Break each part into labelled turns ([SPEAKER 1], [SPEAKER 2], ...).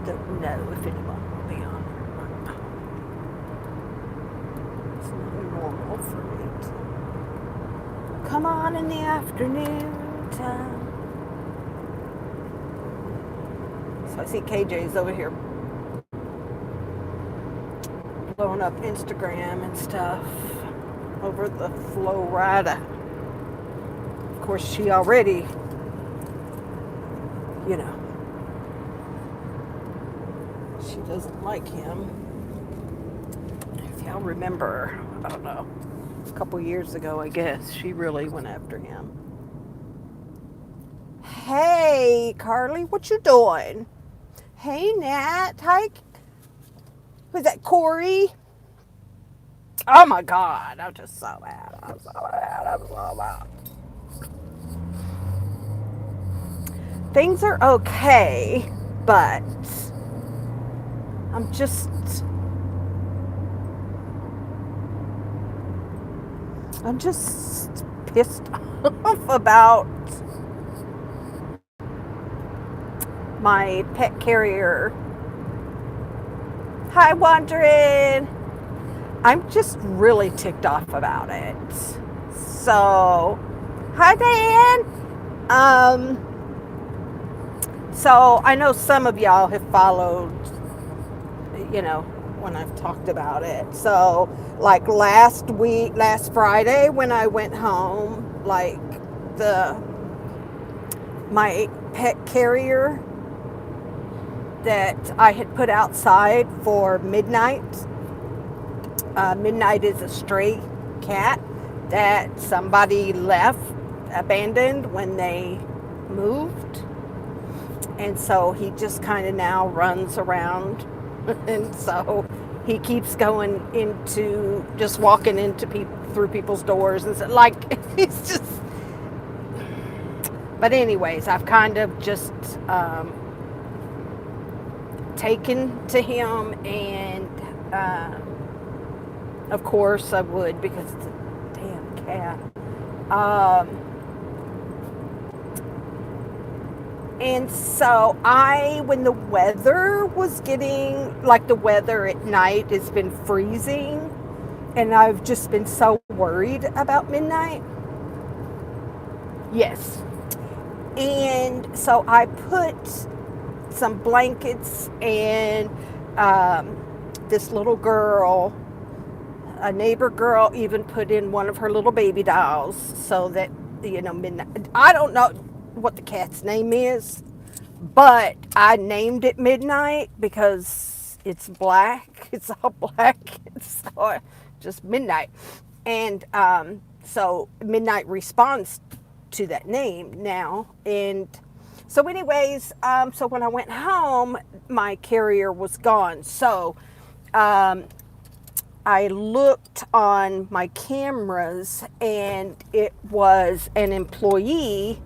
[SPEAKER 1] Don't know if anyone will be on or not. It's not normal for me to come on in the afternoon time. So I see KJ's over here blowing up Instagram and stuff over the Flo Rida. Of course, she already, you know, she doesn't like him. If y'all remember, I don't know, a couple years ago, I guess, she really went after him. Hey, Carly, what you doing? Hey, Nat. Hi. Who's that, Corey? Oh, my God. I'm just so mad. I'm so mad. I'm so mad. Things are okay, but I'm just pissed off about my pet carrier. Hi, Wandering. I'm just really ticked off about it. So, hi, Dan. So I know some of y'all have followed, you know, when I've talked about it. So, like last Friday when I went home, like my pet carrier that I had put outside for Midnight. Midnight is a stray cat that somebody left abandoned when they moved. And so he just kind of now runs around. And so he keeps going into, just walking into people, through people's doors. And so, like, it's just, but anyways, I've kind of just taken to him, and of course I would, because it's a damn cat. And so when the weather was getting, like, the weather at night has been freezing, and I've just been so worried about Midnight. Yes. And so I put some blankets, and this little girl, a neighbor girl, even put in one of her little baby dolls, so that, you know, Midnight, I don't know what the cat's name is, but I named it Midnight because it's black. It's all black. So just Midnight. And so Midnight responds to that name now. And so anyways, so when I went home, my carrier was gone. So I looked on my cameras, and it was an employee.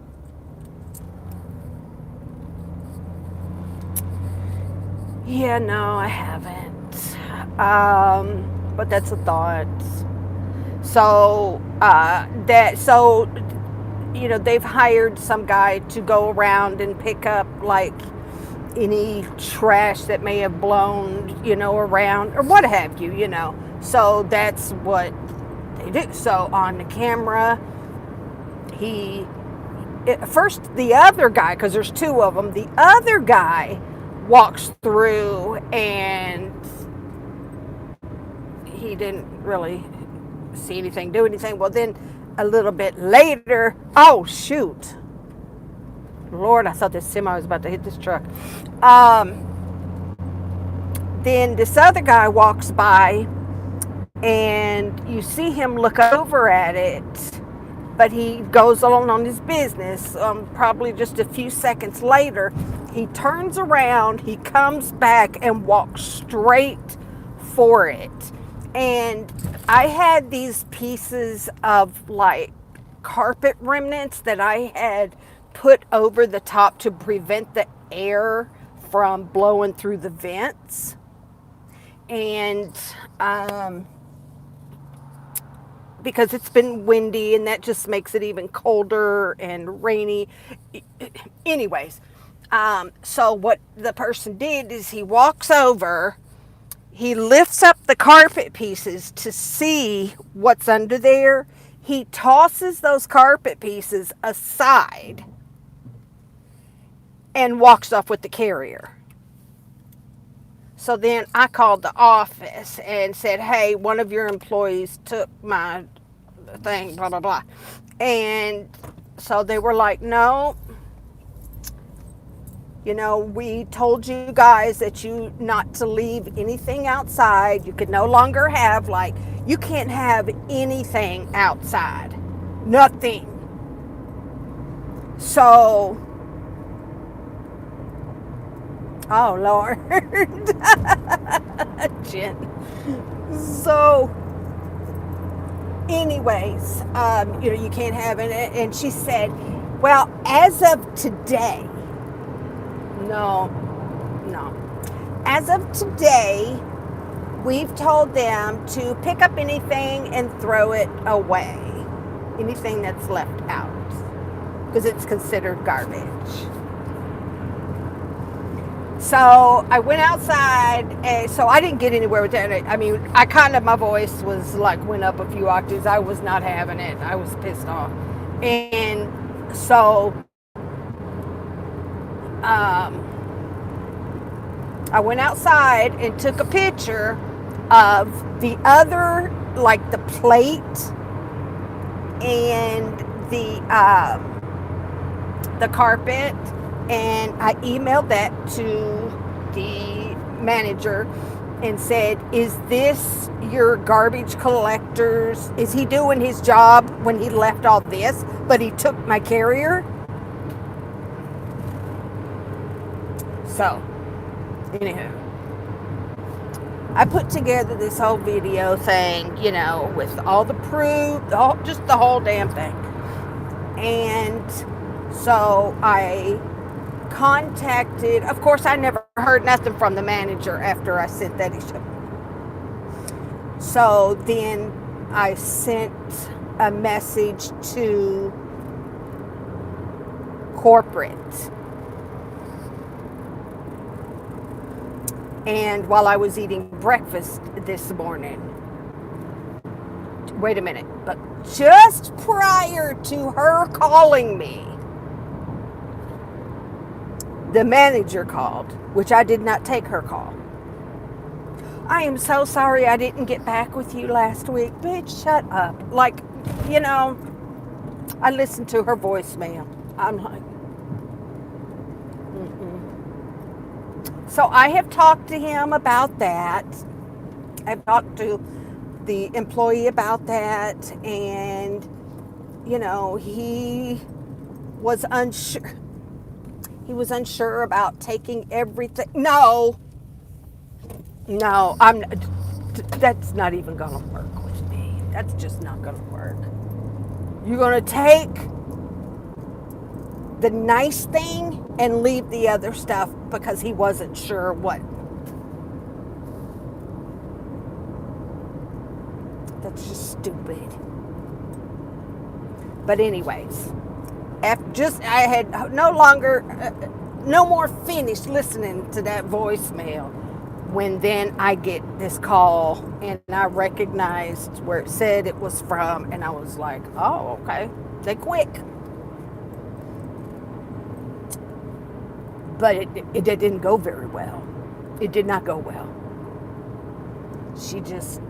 [SPEAKER 1] Yeah, no, I haven't. But that's a thought. So, you know, they've hired some guy to go around and pick up, like, any trash that may have blown, you know, around, or what have you, you know. So that's what they do. So on the camera, first, the other guy, because there's two of them, the other guy walks through, and he didn't really see anything, do anything. Well, then a little bit later, oh shoot, Lord, I thought this semi was about to hit this truck. Then this other guy walks by, and you see him look over at it, but he goes on his business. Probably just a few seconds later, he turns around, he comes back, and walks straight for it. And I had these pieces of, like, carpet remnants that I had put over the top to prevent the air from blowing through the vents. And because it's been windy, and that just makes it even colder and rainy. Anyways, So what the person did is he walks over, he lifts up the carpet pieces to see what's under there. He tosses those carpet pieces aside and walks off with the carrier. So then I called the office and said, hey, one of your employees took my thing, blah, blah, blah. And so they were like, no, you know, we told you guys that you not to leave anything outside. You could no longer have, like, you can't have anything outside. Nothing. So, oh, Lord. Jen. So, anyways, you know, you can't have it. And she said, well, as of today, no. As of today, we've told them to pick up anything and throw it away. Anything that's left out. Because it's considered garbage. So I went outside, and so I didn't get anywhere with that. I mean, my voice was like, went up a few octaves. I was not having it. I was pissed off. And so I went outside and took a picture of the other, like the plate and the carpet, and I emailed that to the manager and said, is this your garbage collectors? Is he doing his job when he left all this, but he took my carrier? So, anywho, I put together this whole video thing, you know, with all the proof, just the whole damn thing. And so I contacted, of course, I never heard nothing from the manager after I sent that issue. So then I sent a message to corporate. And while I was eating breakfast this morning, wait a minute, but just prior to her calling me, the manager called, which I did not take her call. I am so sorry I didn't get back with you last week. Bitch, shut up. Like, you know, I listened to her voicemail. I'm like, So I have talked to him about that. I've talked to the employee about that, and, you know, he was unsure. He was unsure about taking everything. No, that's not even going to work with me. That's just not going to work. You're going to take the nice thing and leave the other stuff because he wasn't sure what. That's just stupid. But anyways, I had no more finished listening to that voicemail when then I get this call and I recognized where it said it was from, and I was like, oh, okay, they quick. But it didn't go very well. It did not go well. She just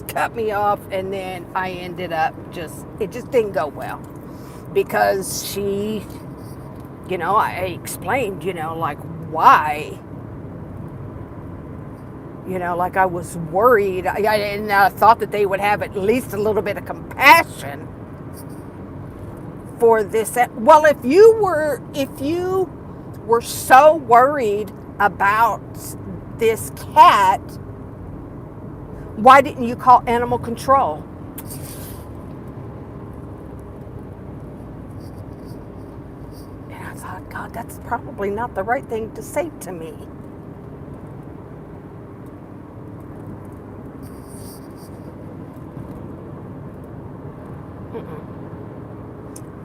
[SPEAKER 1] cut me off, and then I ended up it just didn't go well, because she, you know, I explained, you know, like why, you know, like I was worried, and I thought that they would have at least a little bit of compassion for this. Well, if you were so worried about this cat, why didn't you call animal control? And I thought, God, that's probably not the right thing to say to me.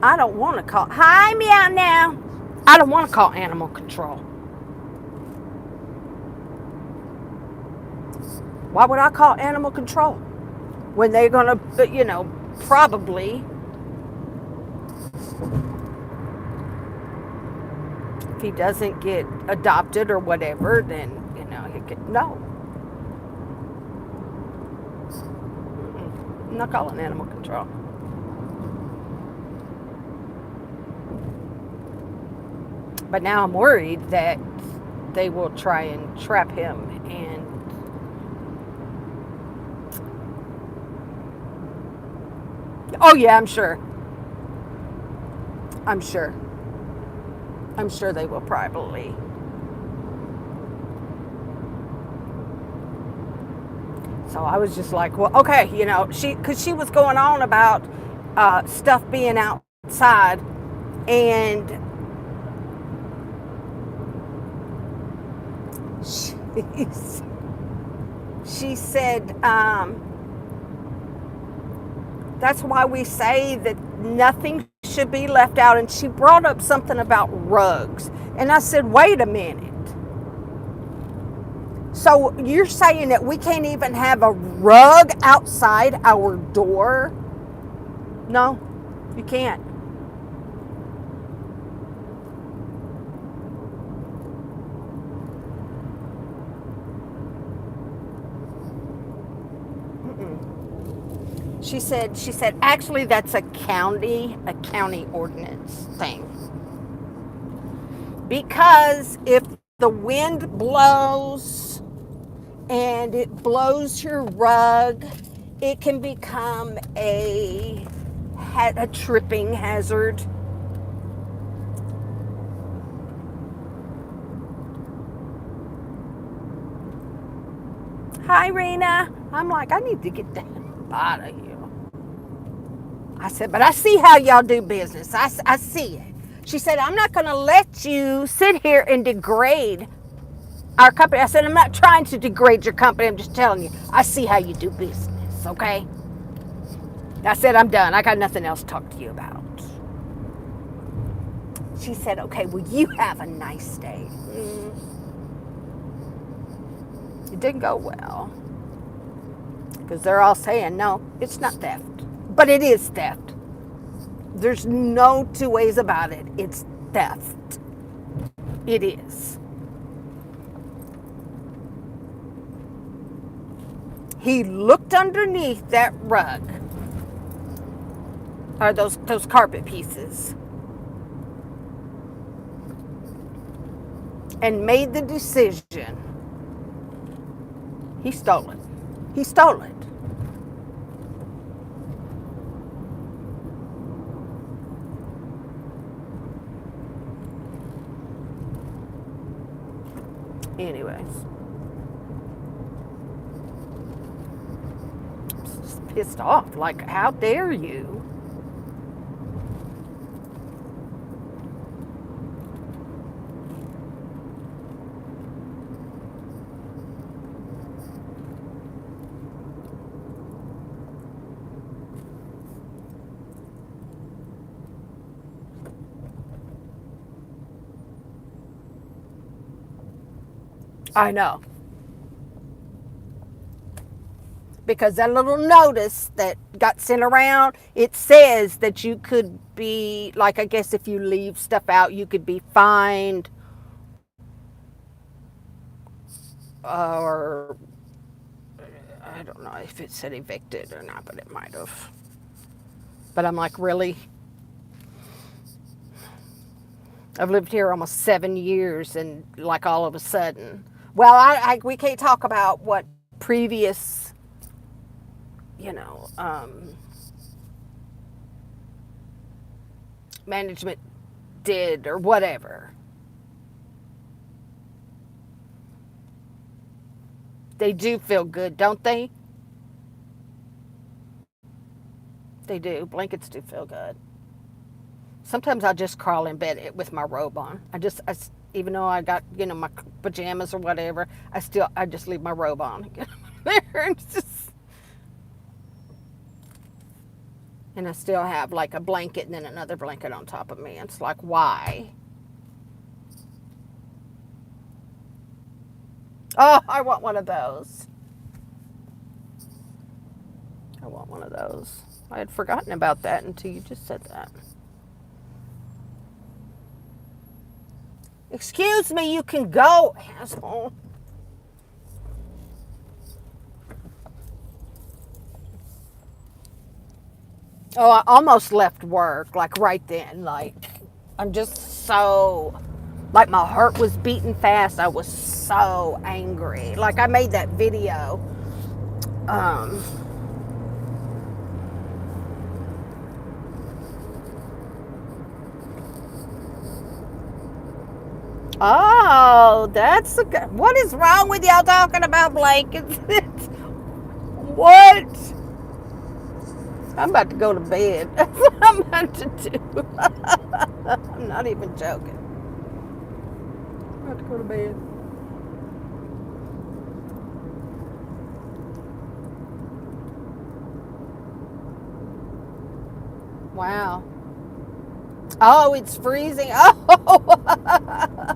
[SPEAKER 1] I don't want to call. Hi, Meow Now. I don't want to call animal control. Why would I call animal control when they're going to, probably, if he doesn't get adopted or whatever, then, he could, no. I'm not calling animal control. But now I'm worried that they will try and trap him and oh yeah, I'm sure. I'm sure. I'm sure they will probably. So I was just like, well, okay, because she was going on about stuff being outside, and she said, that's why we say that nothing should be left out. And she brought up something about rugs. And I said, wait a minute. So you're saying that we can't even have a rug outside our door? No, you can't. She said, actually, that's a county ordinance thing. Because if the wind blows and it blows your rug, it can become a tripping hazard. Hi, Rena. I'm like, I need to get that out of here. I said, but I see how y'all do business. I see it. She said, I'm not going to let you sit here and degrade our company. I said, I'm not trying to degrade your company. I'm just telling you, I see how you do business, okay? I said, I'm done. I got nothing else to talk to you about. She said, okay, well, you have a nice day. It didn't go well. Because they're all saying, no, it's not theft. But it is theft. There's no two ways about it. It's theft. It is. He looked underneath that rug, or those carpet pieces, and made the decision. He stole it. He stole it. Anyways. Just pissed off. Like, how dare you? I know. Because that little notice that got sent around, it says that you could be, like, I guess if you leave stuff out, you could be fined or I don't know if it said evicted or not, but it might have. But I'm like, really? I've lived here almost 7 years, and like all of a sudden, well, we can't talk about what previous, management did or whatever. They do feel good, don't they? They do. Blankets do feel good. Sometimes I just crawl in bed with my robe on. Even though I got, my pajamas or whatever, I just leave my robe on. There, and I still have like a blanket and then another blanket on top of me. It's like, why? Oh, I want one of those. I want one of those. I had forgotten about that until you just said that. Excuse me, you can go, asshole. Oh, I almost left work, like right then. Like, I'm just so, like, my heart was beating fast. I was so angry. Like, I made that video. Um, oh, that's a good. What is wrong with y'all talking about blankets? What? I'm about to go to bed. That's what I'm about to do. I'm not even joking. I'm about to go to bed. Wow. Oh, it's freezing. Oh.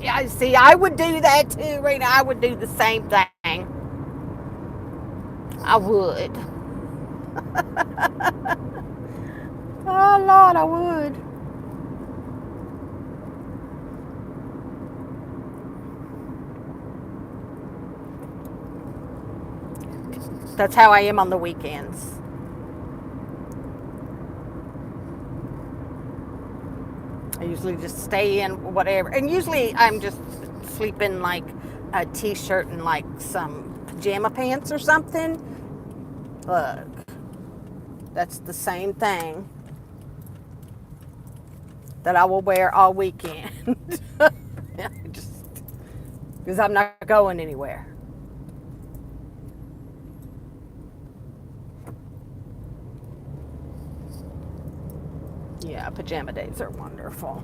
[SPEAKER 1] I see. I would do that too, Rena. I would do the same thing. I would. Oh Lord, I would. That's how I am on the weekends. I usually just stay in whatever, and usually I'm just sleeping like a t-shirt and like some pajama pants or something. Look, that's the same thing that I will wear all weekend. Just because I'm not going anywhere. Yeah, pajama days are wonderful.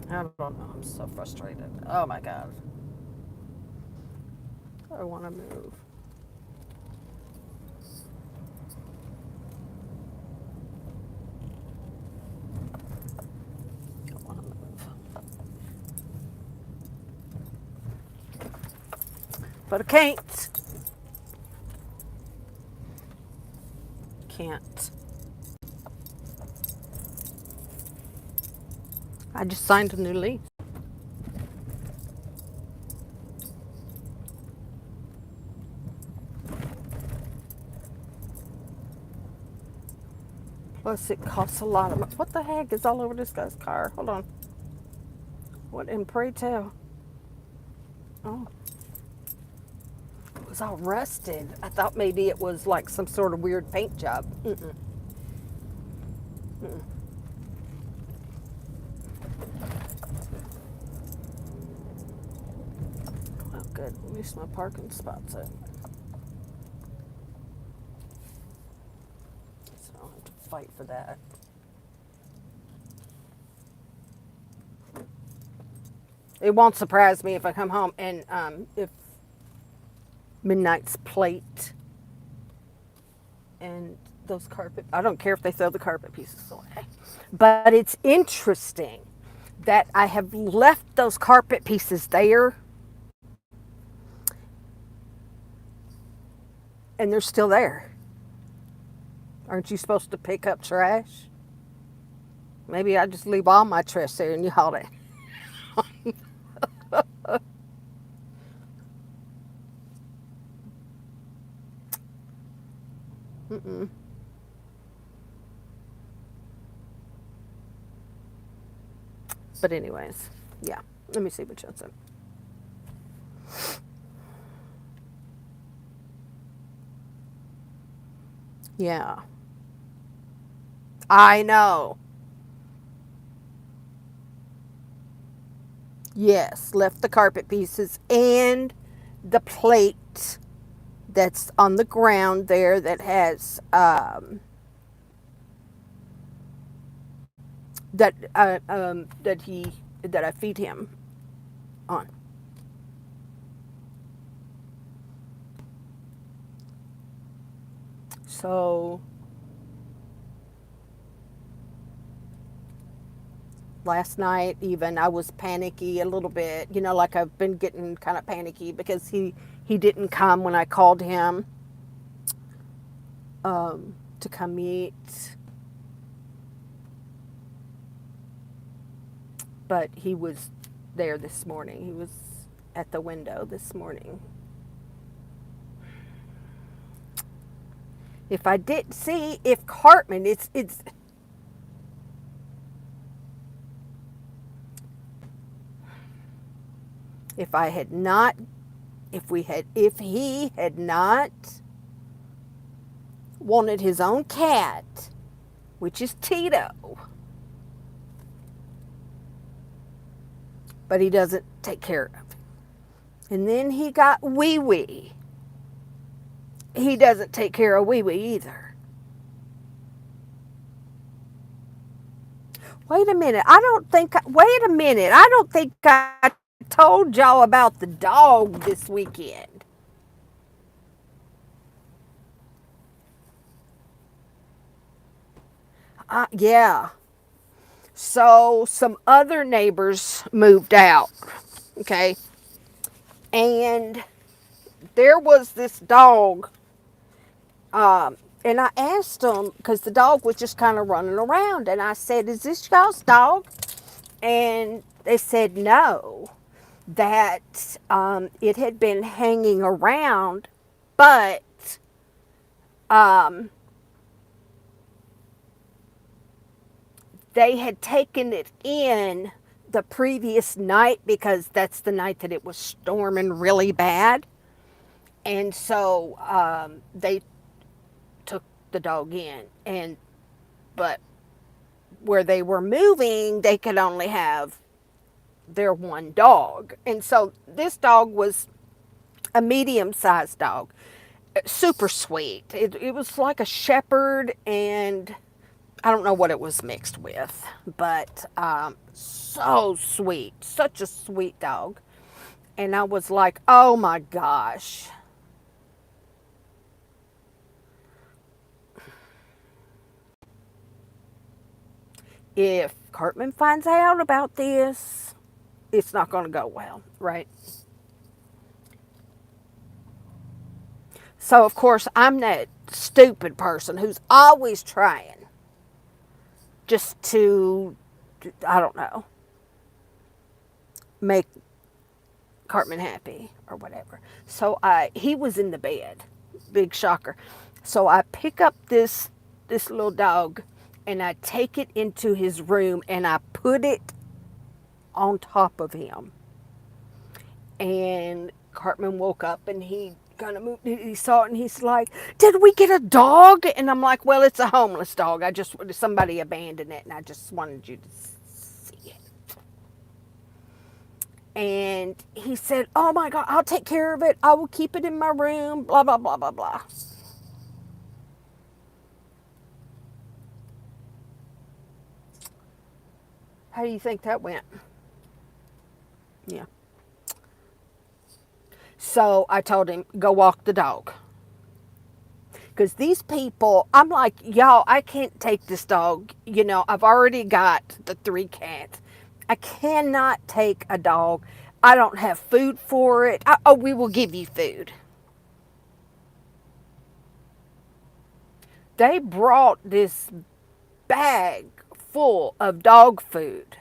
[SPEAKER 1] I don't know. I'm so frustrated. Oh my God. I want to move. I want to move. But I can't. Can't. I just signed a new lease. Plus, it costs a lot of money. What the heck is all over this guy's car? Hold on. What in pray tell? Oh, it was all rusted. I thought maybe it was like some sort of weird paint job. Mm-mm. Mm-mm. Oh, good. At least my parking spot's up. So I don't have to fight for that. It won't surprise me if I come home and if Midnight's plate and those carpet, I don't care if they throw the carpet pieces away. But it's interesting that I have left those carpet pieces there and they're still there. Aren't you supposed to pick up trash? Maybe I just leave all my trash there and you haul it. Mm-mm. But anyways, yeah. Let me see what you said. Yeah. I know. Yes, left the carpet pieces and the plate that's on the ground there that has that I feed him on. So last night even I was panicky a little bit, like I've been getting kind of panicky because he didn't come when I called him to come meet, but he was there this morning. He was at the window this morning. If I didn't see, if Cartman, it's if I had not, if he had not wanted his own cat, which is Tito, but he doesn't take care of him. And then he got Wee Wee. He doesn't take care of Wee Wee either. Wait a minute. Wait a minute. I don't think I told y'all about the dog this weekend. Yeah. So some other neighbors moved out. Okay. And there was this dog. And I asked them, because the dog was just kind of running around. And I said, "Is this y'all's dog?" And they said no, that it had been hanging around, but they had taken it in the previous night because that's the night that it was storming really bad. And so they took the dog in, but where they were moving, they could only have their one dog. And so this dog was a medium-sized dog, super sweet. It was like a shepherd, and I don't know what it was mixed with, but so sweet, such a sweet dog. And I was like, oh my gosh. If Cartman finds out about this, it's not going to go well, right? So, of course, I'm that stupid person who's always trying just to, I don't know, make Cartman happy or whatever. So he was in the bed. Big shocker. So I pick up this little dog and I take it into his room and I put it on top of him. And Cartman woke up and he kind of moved. He saw it and he's like, "Did we get a dog?" And I'm like, "Well, it's a homeless dog. Somebody abandoned it and I just wanted you to see it." And he said, "Oh my God, I'll take care of it. I will keep it in my room, blah, blah, blah, blah, blah." How do you think that went? Yeah. So I told him, "Go walk the dog." Because these people, I'm like, y'all, I can't take this dog. I've already got the 3 cats. I cannot take a dog. I don't have food for it. We will give you food. They brought this bag full of dog food,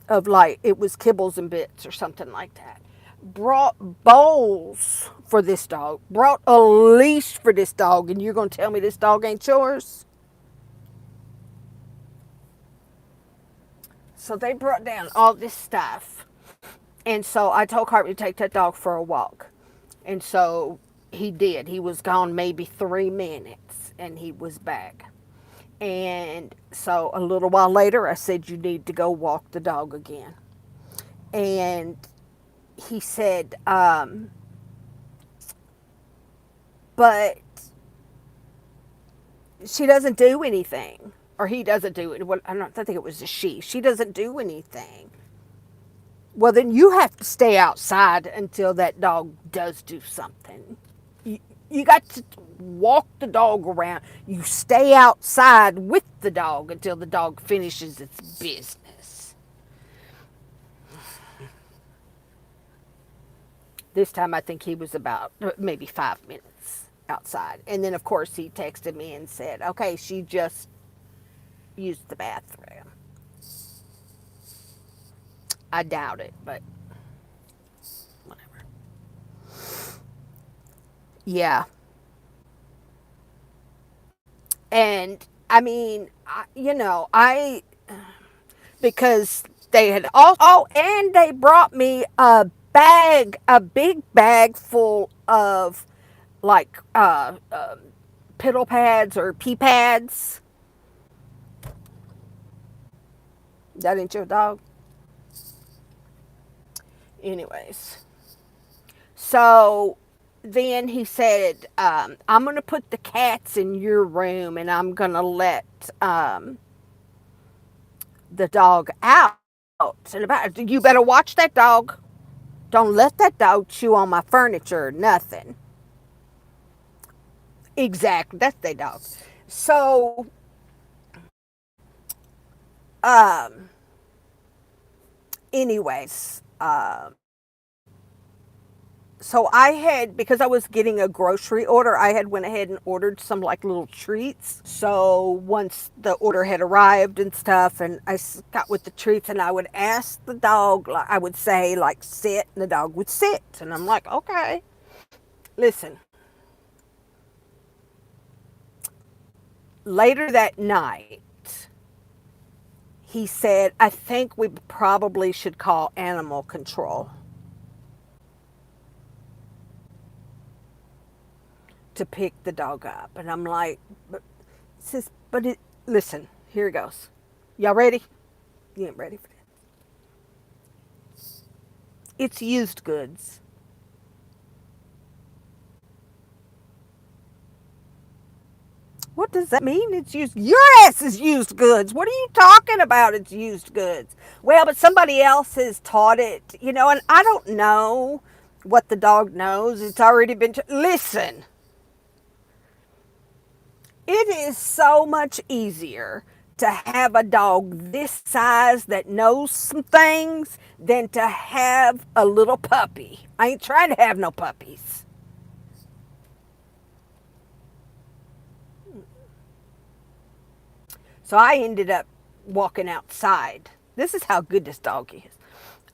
[SPEAKER 1] of like, it was Kibbles and Bits or something like that. Brought bowls for this dog, brought a leash for this dog, and you're going to tell me this dog ain't yours? So they brought down all this stuff. And so I told Cartman to take that dog for a walk. And so he did. He was gone maybe 3 minutes and he was back. And so a little while later, I said, "You need to go walk the dog again." And he said, but she doesn't do anything. Or he doesn't do it. Well, I think it was a she. She doesn't do anything. Well, then you have to stay outside until that dog does do something. You got to walk the dog around. You stay outside with the dog until the dog finishes its business. This time I think he was about maybe 5 minutes outside. And then, of course, he texted me and said, okay, she just used the bathroom. I doubt it, but whatever. Yeah. And I mean, because they had and they brought me a big bag full of like piddle pads or pee pads. That ain't your dog? Anyways. So then he said, I'm going to put the cats in your room and I'm going to let the dog out. And you better watch that dog. Don't let that dog chew on my furniture. Nothing. Exactly. That's their dog. So, um, anyways, so I had, because I was getting a grocery order, I had went ahead and ordered some like little treats. So once the order had arrived and stuff, and I got with the treats, and I would ask the dog, like I would say like sit, and the dog would sit, and I'm like, okay. Listen, later that night, he said, I think we probably should call animal control to pick the dog up. And I'm like, listen, here it goes. Y'all ready? You ain't ready for this. It's used goods. What does that mean? It's used. Your ass is used goods. What are you talking about? It's used goods. Well, but somebody else has taught it, and I don't know what the dog knows. It's already been. Listen, it is so much easier to have a dog this size that knows some things than to have a little puppy. I ain't trying to have no puppies. So I ended up walking outside. This is how good this dog is.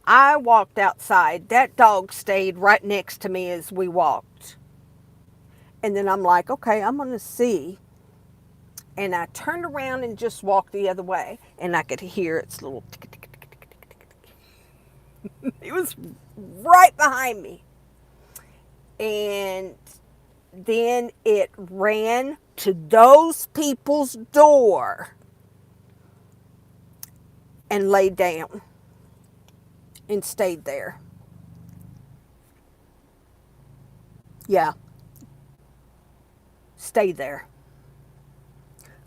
[SPEAKER 1] I walked outside. That dog stayed right next to me as we walked. And then I'm like, okay, I'm going to see. And I turned around and just walked the other way. And I could hear its little tick, tick, tick, tick, tick, tick, tick. It was right behind me. And then it ran to those people's door and laid down and stayed there. Yeah, stayed there.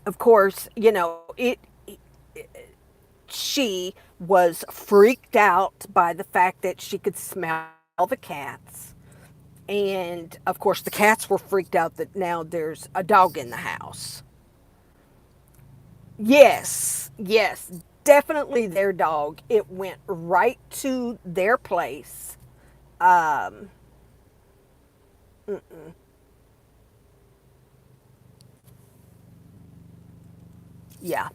[SPEAKER 1] Of course, she was freaked out by the fact that she could smell the cats. And of course, the cats were freaked out that now there's a dog in the house. Yes, definitely their dog. It went right to their place. Um, yeah.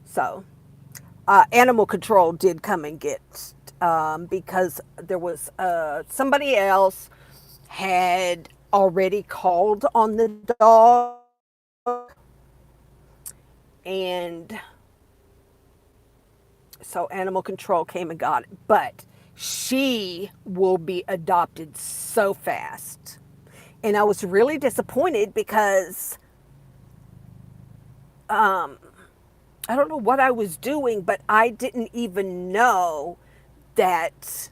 [SPEAKER 1] So, animal control did come and get because there was somebody else had already called on the dog, and so animal control came and got it. But she will be adopted so fast. And I was really disappointed because I don't know what I was doing, but I didn't even know that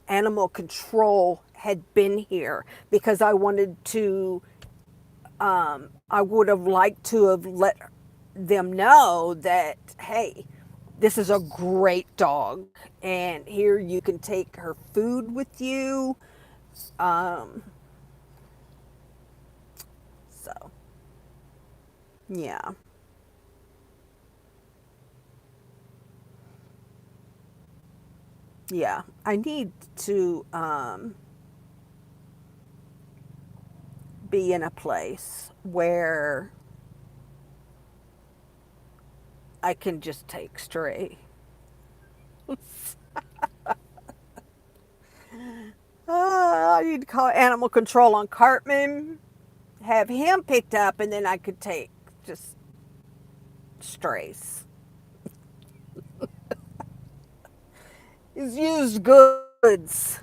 [SPEAKER 1] animal control had been here because I wanted to, I would have liked to have let them know that, hey, this is a great dog, and here you can take her food with you. Um, so, yeah. Yeah. I need to be in a place where I can just take Stray. I need to call animal control on Cartman, have him picked up, and then I could take just Strays. It's used goods.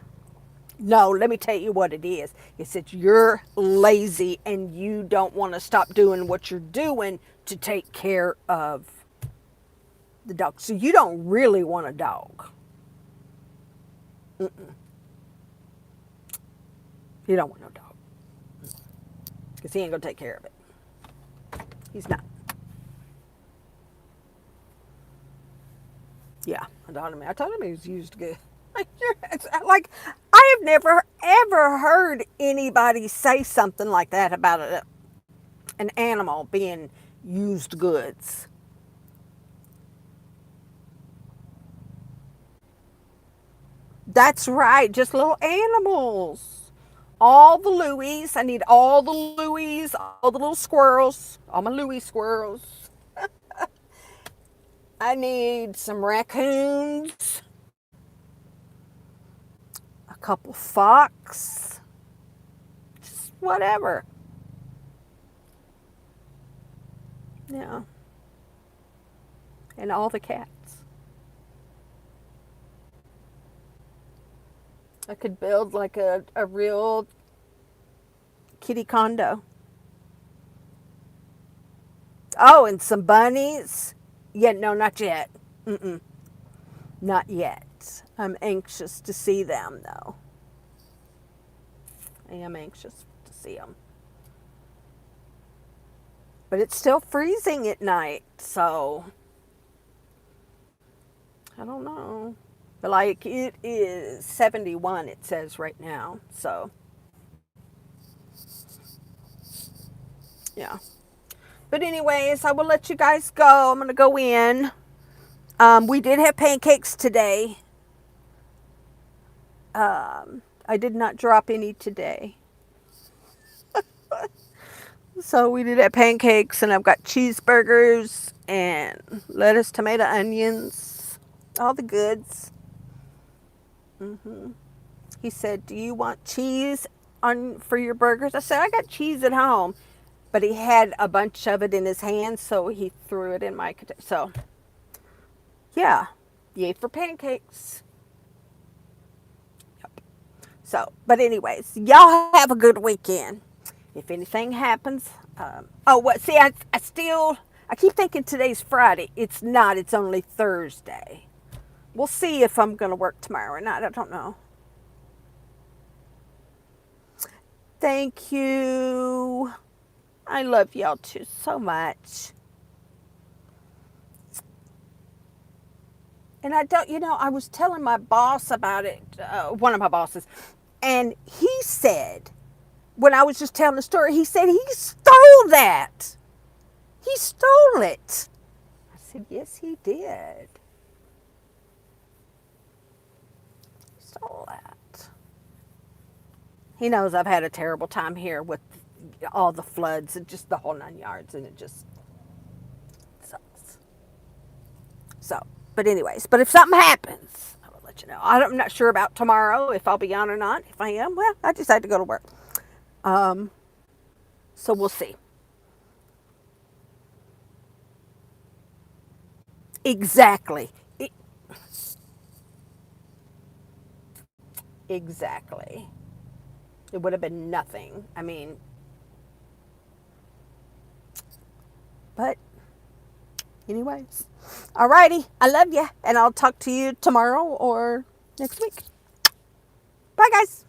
[SPEAKER 1] No, let me tell you what it is. It's that you're lazy and you don't want to stop doing what you're doing to take care of the dog. So you don't really want a dog. Mm-mm. You don't want no dog. Because he ain't going to take care of it. He's not. Yeah, I told him he was used good. Like, I have never, ever heard anybody say something like that about an animal being used goods. That's right, just little animals. All the Louis. I need all the Louis, all the little squirrels, all my Louis squirrels. I need some raccoons, a couple fox, just whatever. Yeah. And all the cats. I could build like a real kitty condo. Oh, and some bunnies. Yeah, no, not yet. Mm-mm, not yet. I'm anxious to see them, though. I am anxious to see them. But it's still freezing at night, so I don't know. But like it is 71, it says right now. So, yeah. But anyways, I will let you guys go. I'm going to go in. We did have pancakes today. I did not drop any today. So we did have pancakes, and I've got cheeseburgers and lettuce, tomato, onions, all the goods. He said, "Do you want cheese on for your burgers?" I said, "I got cheese at home," but he had a bunch of it in his hand, so he threw it in my container. So, yeah, yay for pancakes. Yep. So, but anyways, y'all have a good weekend. If anything happens, oh, what? See, I keep thinking today's Friday. It's not. It's only Thursday. We'll see if I'm going to work tomorrow or not. I don't know. Thank you. I love y'all too so much. And I don't, I was telling my boss about it, one of my bosses, and he said, when I was just telling the story, he said he stole that. He stole it. I said, yes, he did. He stole that. He knows I've had a terrible time here with all the floods and just the whole 9 yards, and it just sucks. So, but anyways, but if something happens, I will let you know. I'm not sure about tomorrow, if I'll be on or not. If I am, well, I decided to go to work. So we'll see. Exactly. Exactly. It would have been nothing. I mean, but anyways. Alrighty. I love you. And I'll talk to you tomorrow or next week. Bye, guys.